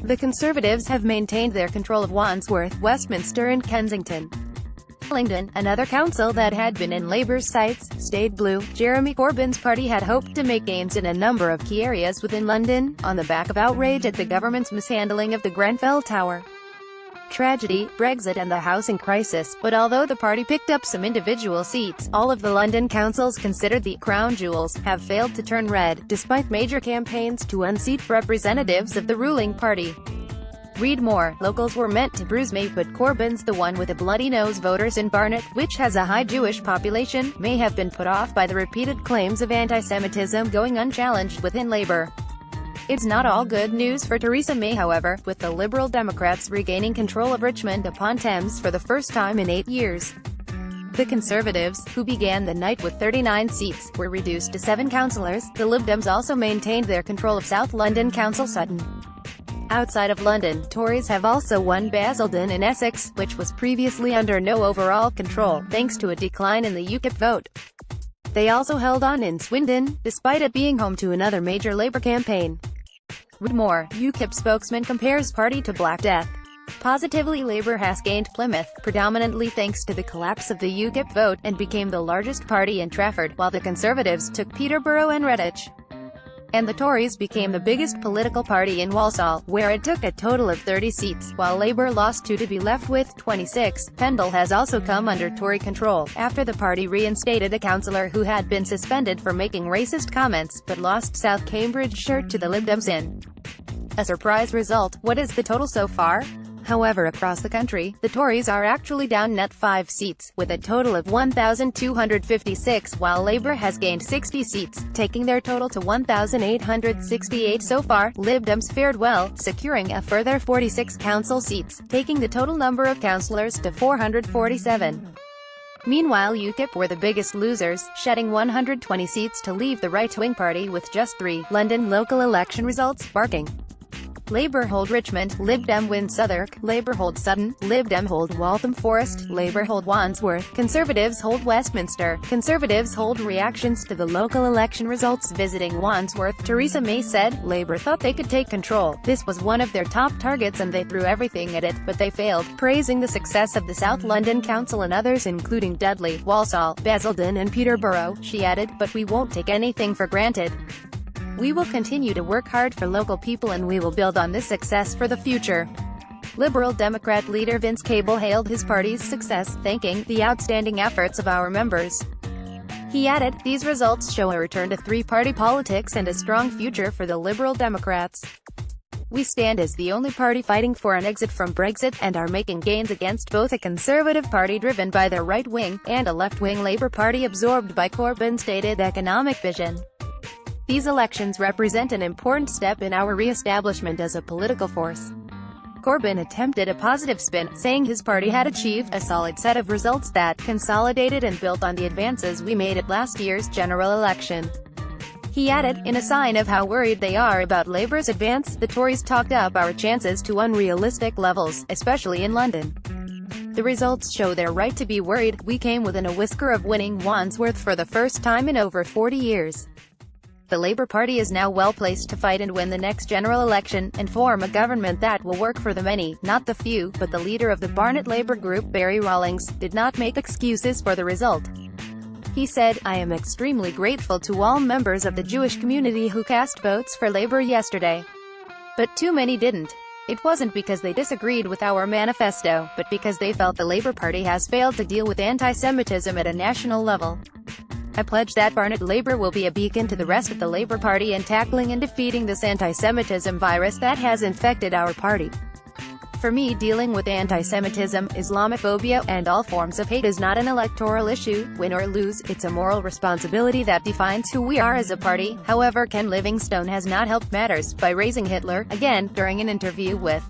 The Conservatives have maintained their control of Wandsworth, Westminster and Kensington. Hillingdon, another council that had been in Labour's sights, stayed blue. Jeremy Corbyn's party had hoped to make gains in a number of key areas within London, on the back of outrage at the government's mishandling of the Grenfell Tower tragedy, Brexit and the housing crisis, but although the party picked up some individual seats, all of the London councils considered the crown jewels have failed to turn red, despite major campaigns to unseat representatives of the ruling party. Read more. Locals were meant to bruise me, but Corbyn's the one with a bloody nose. Voters in Barnet, which has a high Jewish population, may have been put off by the repeated claims of anti-Semitism going unchallenged within Labour. It's not all good news for Theresa May, however, with the Liberal Democrats regaining control of Richmond-upon-Thames for the first time in 8 years. The Conservatives, who began the night with 39 seats, were reduced to 7 councillors. The Lib Dems also maintained their control of South London Council Sutton. Outside of London, Tories have also won Basildon in Essex, which was previously under no overall control, thanks to a decline in the UKIP vote. They also held on in Swindon, despite it being home to another major Labour campaign. Read more. UKIP spokesman compares party to Black Death. Positively, Labour has gained Plymouth, predominantly thanks to the collapse of the UKIP vote, and became the largest party in Trafford, while the Conservatives took Peterborough and Redditch. And the Tories became the biggest political party in Walsall, where it took a total of 30 seats, while Labour lost 2 to be left with 26. Pendle has also come under Tory control, after the party reinstated a councillor who had been suspended for making racist comments, but lost South Cambridgeshire to the Lib Dems in a surprise result. What is the total so far? However, across the country, the Tories are actually down net 5 seats, with a total of 1,256, while Labour has gained 60 seats, taking their total to 1,868 so far. Lib Dems fared well, securing a further 46 council seats, taking the total number of councillors to 447. Meanwhile, UKIP were the biggest losers, shedding 120 seats to leave the right-wing party with just 3. London local election results, Barking. Labour hold Richmond, Lib Dem win Southwark, Labour hold Sutton, Lib Dem hold Waltham Forest, Labour hold Wandsworth, Conservatives hold Westminster. Conservatives hold reactions to the local election results. Visiting Wandsworth, Theresa May said, Labour thought they could take control. This was one of their top targets and they threw everything at it, but they failed, praising the success of the South London Council and others including Dudley, Walsall, Basildon and Peterborough. She added, but we won't take anything for granted. We will continue to work hard for local people and we will build on this success for the future. Liberal Democrat leader Vince Cable hailed his party's success, thanking the outstanding efforts of our members. He added, these results show a return to three-party politics and a strong future for the Liberal Democrats. We stand as the only party fighting for an exit from Brexit, and are making gains against both a Conservative Party driven by their right wing, and a left-wing Labour Party absorbed by Corbyn's stated economic vision. These elections represent an important step in our re-establishment as a political force. Corbyn attempted a positive spin, saying his party had achieved a solid set of results that consolidated and built on the advances we made at last year's general election. He added, in a sign of how worried they are about Labour's advance, the Tories talked up our chances to unrealistic levels, especially in London. The results show they're right to be worried. We came within a whisker of winning Wandsworth for the first time in over 40 years. The Labour Party is now well placed to fight and win the next general election, and form a government that will work for the many, not the few. But the leader of the Barnet Labour group, Barry Rawlings, did not make excuses for the result. He said, I am extremely grateful to all members of the Jewish community who cast votes for Labour yesterday. But too many didn't. It wasn't because they disagreed with our manifesto, but because they felt the Labour Party has failed to deal with anti-Semitism at a national level. I pledge that Barnet Labour will be a beacon to the rest of the Labour Party in tackling and defeating this anti-Semitism virus that has infected our party. For me, dealing with anti-Semitism, Islamophobia, and all forms of hate is not an electoral issue. Win or lose, it's a moral responsibility that defines who we are as a party. However, Ken Livingstone has not helped matters by raising Hitler again during an interview with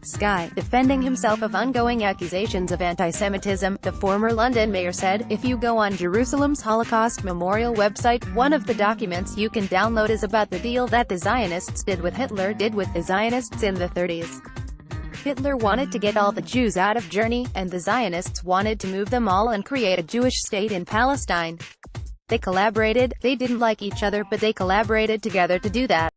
Sky. Defending himself of ongoing accusations of anti-Semitism, the former London mayor said, if you go on Jerusalem's Holocaust Memorial website, one of the documents you can download is about the deal that the Zionists did with Hitler did with the Zionists in the 30s. Hitler wanted to get all the Jews out of Germany, and the Zionists wanted to move them all and create a Jewish state in Palestine. They collaborated. They didn't like each other, but they collaborated together to do that.